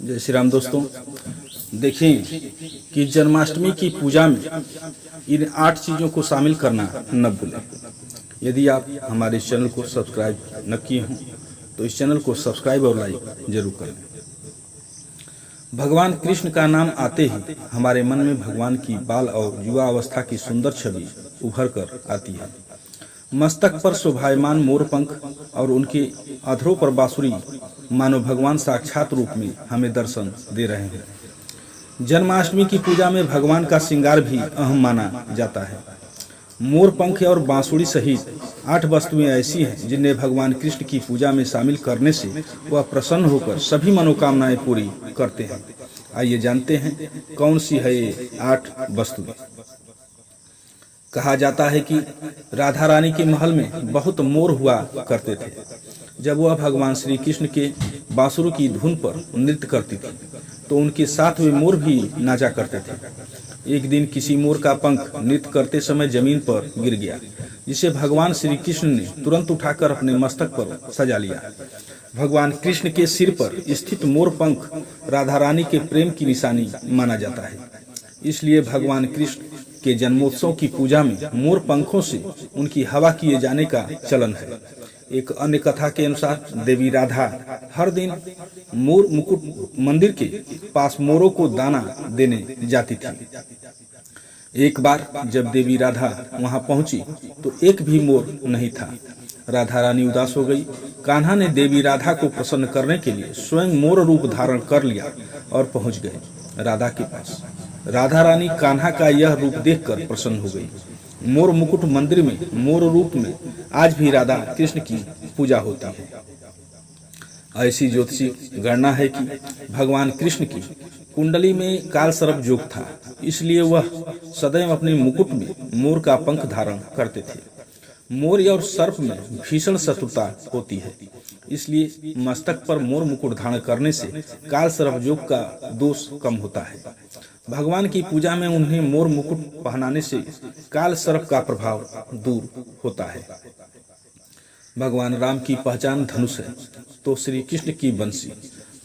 जय श्री राम दोस्तों। देखें कि जन्माष्टमी की पूजा में इन 8 चीज़ों को शामिल करना न भूलें। यदि आप हमारे इस चैनल को सब्सक्राइब न किए हों तो इस चैनल को सब्सक्राइब और लाइक जरूर करें। भगवान कृष्ण का नाम आते ही हमारे मन में भगवान की बाल और युवा अवस्था की सुंदर छवि उभर कर आती है। मस्तक पर शोभायमान मोर पंख और उनके अधरों पर बांसुरी मानो भगवान साक्षात रूप में हमें दर्शन दे रहे हैं। जन्माष्टमी की पूजा में भगवान का श्रृंगार भी अहम माना जाता है। मोर पंख और बांसुरी सहित 8 वस्तुएं ऐसी हैं जिन्हें भगवान कृष्ण की पूजा में शामिल करने से वह प्रसन्न होकर सभी मनोकामनाएं पूरी करते हैं। आइए जानते हैं कौन सी है ये 8 वस्तुएं। कहा जाता है कि राधा रानी के महल में बहुत मोर हुआ करते थे। जब वह भगवान श्री कृष्ण के बांसुरी की धुन पर नृत्य करती थी तो उनके साथ वे मोर भी नाचा करते थे। एक दिन किसी मोर का पंख नृत्य करते समय जमीन पर गिर गया, जिसे भगवान श्री कृष्ण ने तुरंत उठाकर अपने मस्तक पर सजा लिया। भगवान कृष्ण के सिर पर स्थित मोर पंख राधा रानी के प्रेम की निशानी माना जाता है। इसलिए भगवान कृष्ण के जन्मोत्सव की पूजा में मोर पंखों से उनकी हवा किए जाने का चलन है। एक अन्य कथा के अनुसार देवी राधा हर दिन मोर मुकुट मंदिर के पास मोरों को दाना देने जाती थी। एक बार जब देवी राधा वहां पहुंची तो एक भी मोर नहीं था। राधा रानी उदास हो गई। कान्हा ने देवी राधा को प्रसन्न करने के लिए स्वयं मोर रूप धारण कर लिया और पहुंच गए राधा के पास। राधा रानी कान्हा का यह रूप देखकर प्रसन्न हो गई। मोर मुकुट मंदिर में मोर रूप में आज भी राधा कृष्ण की पूजा होती है। ऐसी ज्योतिषी गणना है कि भगवान कृष्ण की कुंडली में काल सर्प योग था, इसलिए वह सदैव अपने मुकुट में मोर का पंख धारण करते थे। मोर और सर्प में भीषण शत्रुता होती है, इसलिए मस्तक पर मोर मुकुट धारण करने से काल सर्प योग का दोष कम होता है। भगवान की पूजा में उन्हें मोर मुकुट पहनाने से काल सर्प का प्रभाव दूर होता है। भगवान राम की पहचान धनुष है तो श्री कृष्ण की बंसी।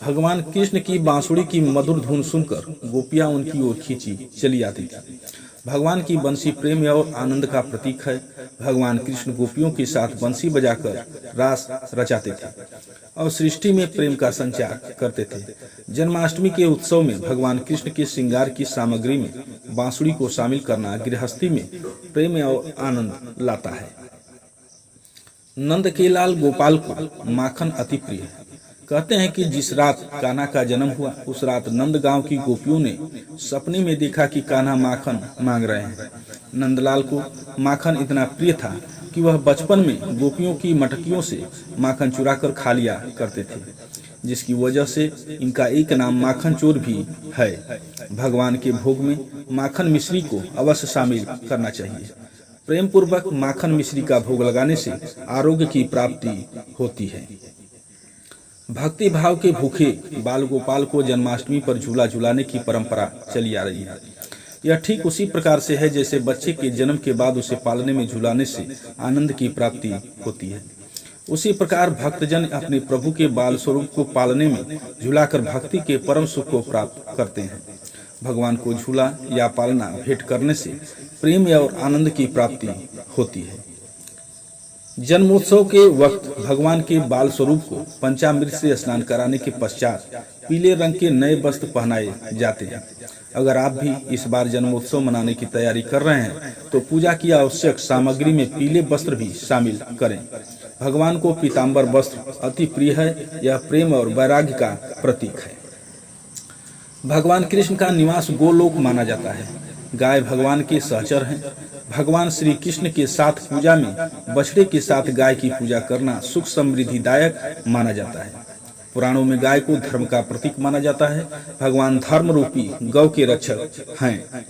भगवान कृष्ण की बांसुरी की मधुर धुन सुनकर गोपियां उनकी ओर खींची चली आती थी। भगवान की बंसी प्रेम और आनंद का प्रतीक है। भगवान कृष्ण गोपियों के साथ बंसी बजाकर रास रचाते थे और सृष्टि में प्रेम का संचार करते थे। जन्माष्टमी के उत्सव में भगवान कृष्ण के श्रृंगार की सामग्री में बांसुरी को शामिल करना गृहस्थी में प्रेम और आनंद लाता है। नंद के लाल गोपाल को माखन अति प्रिय है। कहते हैं कि जिस रात कान्हा का जन्म हुआ उस रात नंद गांव की गोपियों ने सपने में देखा कि कान्हा माखन मांग रहे हैं। नंदलाल को माखन इतना प्रिय था कि वह बचपन में गोपियों की मटकियों से माखन चुरा कर खा लिया करते थे, जिसकी वजह से इनका एक नाम माखन चोर भी है। भगवान के भोग में माखन मिश्री को अवश्य शामिल करना चाहिए। प्रेम पूर्वक माखन मिश्री का भोग लगाने से आरोग्य की प्राप्ति होती है। भक्ति भाव के भूखे बाल गोपाल को जन्माष्टमी पर झूला झुलाने की परंपरा चली आ रही है। यह ठीक उसी प्रकार से है जैसे बच्चे के जन्म के बाद उसे पालने में झुलाने से आनंद की प्राप्ति होती है। उसी प्रकार भक्तजन अपने प्रभु के बाल स्वरूप को पालने में झुलाकर भक्ति के परम सुख को प्राप्त करते हैं। भगवान को झूला या पालना भेंट करने से प्रेम और आनंद की प्राप्ति होती है। जन्मोत्सव के वक्त भगवान के बाल स्वरूप को पंचामृत से स्नान कराने के पश्चात पीले रंग के नए वस्त्र पहनाए जाते हैं। अगर आप भी इस बार जन्मोत्सव मनाने की तैयारी कर रहे हैं तो पूजा की आवश्यक सामग्री में पीले वस्त्र भी शामिल करें। भगवान को पीताम्बर वस्त्र अति प्रिय है। यह प्रेम और वैराग्य का प्रतीक है। भगवान कृष्ण का निवास गोलोक माना जाता है। गाय भगवान के सहचर हैं। भगवान श्री कृष्ण के साथ पूजा में बछड़े के साथ गाय की पूजा करना सुख समृद्धिदायक माना जाता है। पुराणों में गाय को धर्म का प्रतीक माना जाता है। भगवान धर्म रूपी गौ के रक्षक हैं।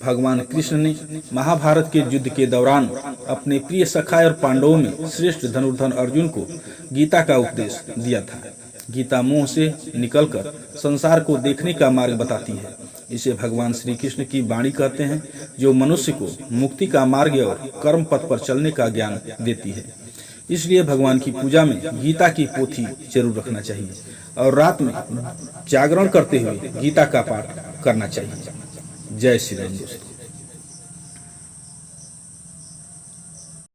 भगवान कृष्ण ने महाभारत के युद्ध के दौरान अपने प्रिय सखा और पांडवों में श्रेष्ठ धनुर्धर अर्जुन को गीता का उपदेश दिया था। गीता मोह से निकलकर संसार को देखने का मार्ग बताती है। इसे भगवान श्री कृष्ण की वाणी कहते हैं, जो मनुष्य को मुक्ति का मार्ग और कर्म पथ पर चलने का ज्ञान देती है। इसलिए भगवान की पूजा में गीता की पोथी जरूर रखना चाहिए। और रात में जागरण करते हुए गीता का पाठ करना चाहिए। जय श्री राम दोस्तों।